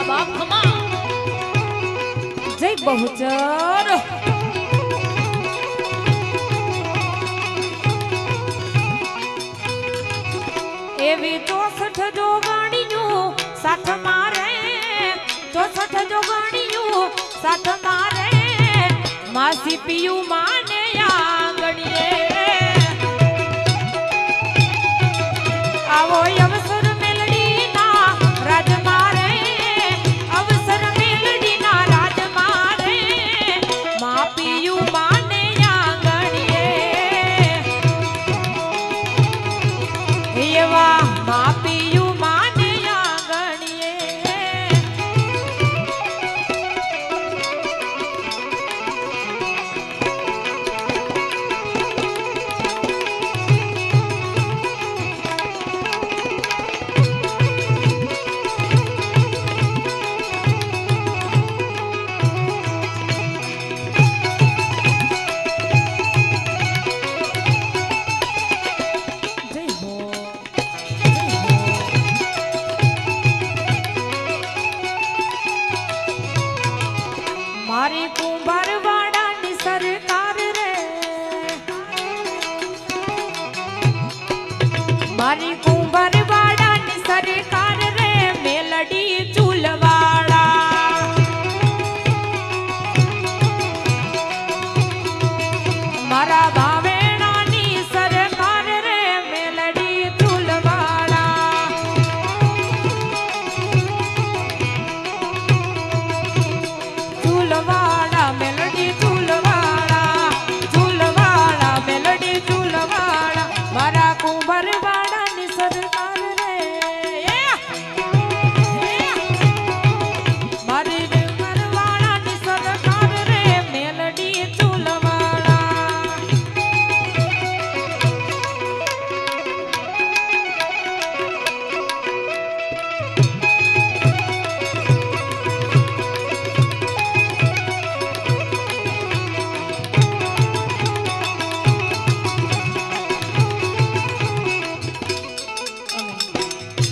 બાપ ખમા જય બહુચર એવી 64 જોગણીયું સાથ મારે 64 જોગણીયું સાથ મારે માસી પિયું માને આંગણીએ આવો અવસર મેલડીના રાજ મારે અવસર મેલડીના રાજ મારે મા પિયું માને આંગણીએ એવા મા પિયું માને આંગણીએ મારી કુંભારવાડાની સરકાર રે મારી કુંભારવાડાની સરકાર રે મેલડી ચૂલવાડા મારા ભાવેણાની સરકાર રે મેલડી ચૂલવાડા ચૂલવાડા મેલડી ચૂલવાડા ચૂલવાડા મેલડી ચૂલવાડા મારા કુંભારવાડાની સરકાર રે મારી કુંભારવાડાની સરકાર રે મેલડી ચૂલવાડા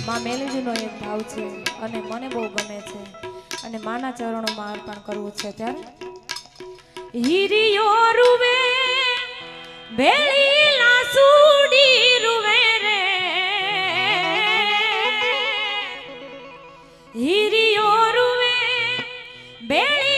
માં મેલડીનો એક ભાવ છે અને મને બહુ ગમે છે અને માના ચરણોમાં અર્પણ કરવું છે ત્યારે હીરિયો રૂવે ભેળી લાસુડી રૂવે રે હીરિયો રૂવે ભેળી